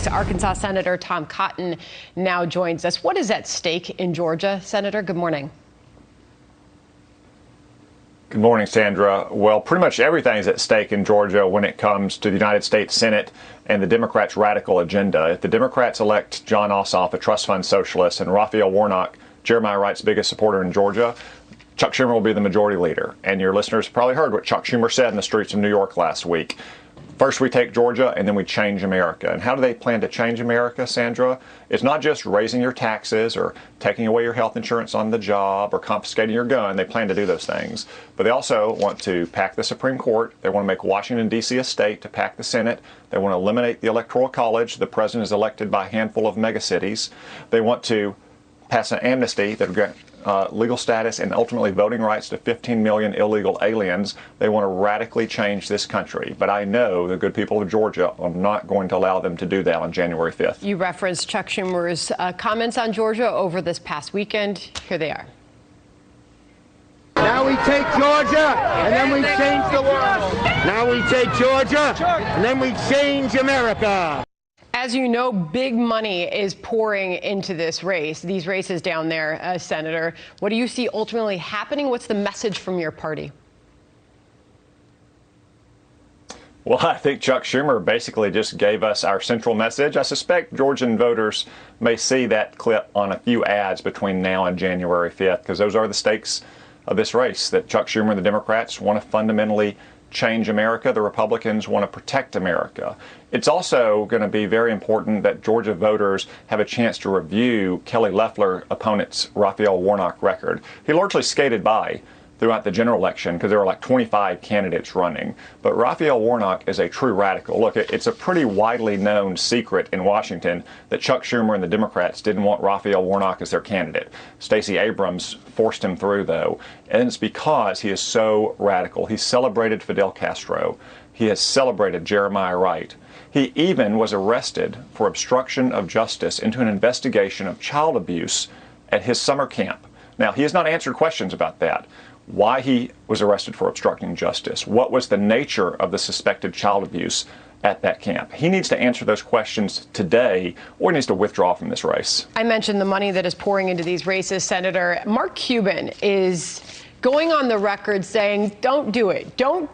politics. Arkansas Senator Tom Cotton now joins us. What is at stake in Georgia, Senator? Good morning. Good morning, Sandra. Well, pretty much everything is at stake in Georgia when it comes to the United States Senate and the Democrats' radical agenda. If the Democrats elect John Ossoff, a trust fund socialist, and Raphael Warnock, Jeremiah Wright's biggest supporter in Georgia, Chuck Schumer will be the majority leader. And your listeners probably heard what Chuck Schumer said in the streets of New York last week. First we take Georgia, and then we change America. And how do they plan to change America, Sandra? It's not just raising your taxes or taking away your health insurance on the job or confiscating your gun. They plan to do those things. But they also want to pack the Supreme Court. They want to make Washington, D.C. a state, to pack the Senate. They want to eliminate the Electoral College. The president is elected by a handful of megacities. They want to pass an amnesty that would grant legal status and ultimately voting rights to 15 million illegal aliens. They want to radically change this country. But I know the good people of Georgia are not going to allow them to do that on January 5th. You referenced Chuck Schumer's comments on Georgia over this past weekend. Here they are. Now we take Georgia, and then we change the world. Now we take Georgia, and then we change America. As you know, big money is pouring into this race, these races down there, Senator. What do you see ultimately happening? What's the message from your party? Well, I think Chuck Schumer basically just gave us our central message. I suspect Georgian voters may see that clip on a few ads between now and January 5th, because those are the stakes of this race, that Chuck Schumer and the Democrats want to fundamentally change America. The Republicans want to protect America. It's also going to be very important that Georgia voters have a chance to review Kelly Loeffler opponent's Raphael Warnock record. He largely skated by throughout the general election because there were like 25 candidates running. But Raphael Warnock is a true radical. Look, it's a pretty widely known secret in Washington that Chuck Schumer and the Democrats didn't want Raphael Warnock as their candidate. Stacey Abrams forced him through, though. And it's because he is so radical. He celebrated Fidel Castro. He has celebrated Jeremiah Wright. He even was arrested for obstruction of justice into an investigation of child abuse at his summer camp. Now, he has not answered questions about that. Why he was arrested for obstructing justice, what was the nature of the suspected child abuse at that camp. He needs to answer those questions today, or he needs to withdraw from this race. I mentioned the money that is pouring into these races, Senator. Mark Cuban is going on the record saying, don't do it. Don't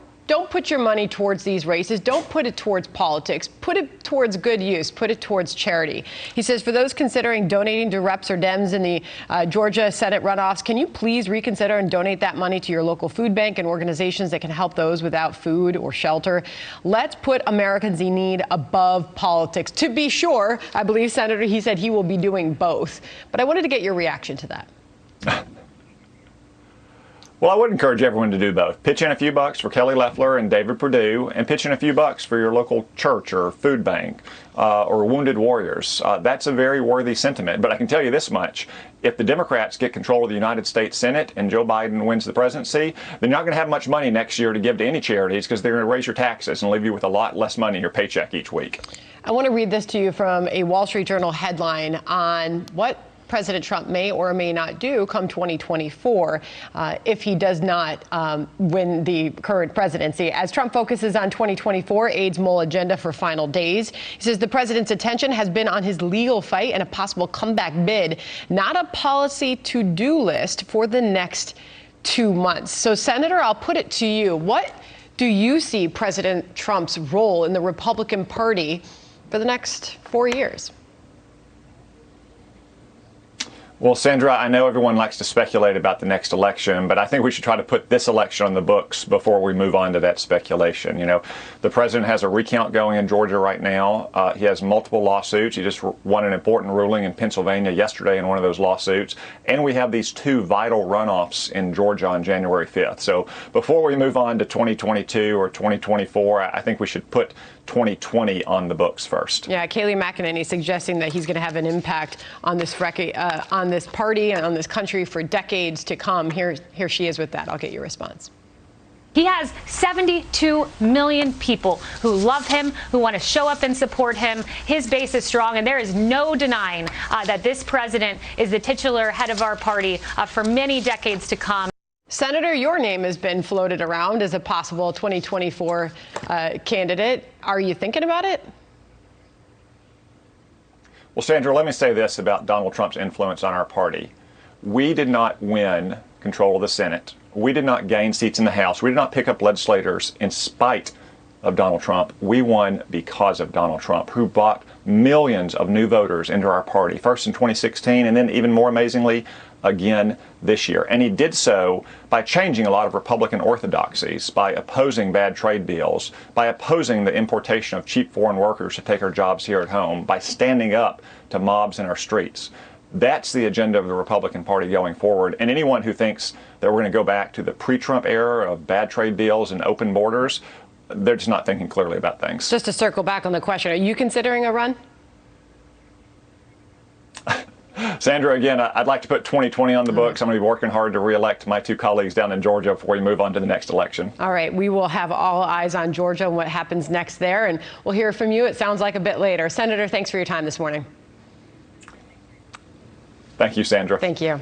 put your money towards these races. Don't put it towards politics. Put it towards good use. Put it towards charity. He says, for those considering donating to Reps or Dems in the Georgia Senate runoffs, can you please reconsider and donate that money to your local food bank and organizations that can help those without food or shelter? Let's put Americans in need above politics. To be sure, I believe, Senator, he said he will be doing both. But I wanted to get your reaction to that. Well, I would encourage everyone to do both. Pitch in a few bucks for Kelly Loeffler and David Perdue, and pitch in a few bucks for your local church or food bank or Wounded Warriors. That's a very worthy sentiment. But I can tell you this much. If the Democrats get control of the United States Senate and Joe Biden wins the presidency, they're not going to have much money next year to give to any charities because they're going to raise your taxes and leave you with a lot less money in your paycheck each week. I want to read this to you from a Wall Street Journal headline on what President Trump may or may not do come 2024 if he does not win the current presidency. As Trump focuses on 2024, aide's Mole agenda for final days. He says the president's attention has been on his legal fight and a possible comeback bid, not a policy to-do list for the next 2 months. So, Senator, I'll put it to you. What do you see President Trump's role in the Republican Party for the next 4 years? Well, Sandra, I know everyone likes to speculate about the next election, but I think we should try to put this election on the books before we move on to that speculation. You know, the president has a recount going in Georgia right now. He has multiple lawsuits. He just won an important ruling in Pennsylvania yesterday in one of those lawsuits. And we have these two vital runoffs in Georgia on January 5th. So before we move on to 2022 or 2024, I think we should put 2020 on the books first. Yeah, Kayleigh McEnany suggesting that he's going to have an impact on this party and on this country for decades to come. Here she is with that. I'll get your response. He has 72 million people who love him, who want to show up and support him. His base is strong, and there is no denying that this president is the titular head of our party for many decades to come. Senator, your name has been floated around as a possible 2024 candidate. Are you thinking about it? Well, Sandra, let me say this about Donald Trump's influence on our party. We did not win control of the Senate. We did not gain seats in the House. We did not pick up legislators in spite of Donald Trump. We won because of Donald Trump, who brought millions of new voters into our party, first in 2016 and then even more amazingly again this year. And he did so by changing a lot of Republican orthodoxies, by opposing bad trade deals, by opposing the importation of cheap foreign workers to take our jobs here at home, by standing up to mobs in our streets. That's the agenda of the Republican Party going forward. And anyone who thinks that we're going to go back to the pre-Trump era of bad trade deals and open borders, they're just not thinking clearly about things. Just to circle back on the question, are you considering a run? Sandra, again, I'd like to put 2020 on the books. I'm going to be working hard to reelect my two colleagues down in Georgia before we move on to the next election. All right. We will have all eyes on Georgia and what happens next there. And we'll hear from you, it sounds like, a bit later. Senator, thanks for your time this morning. Thank you, Sandra. Thank you.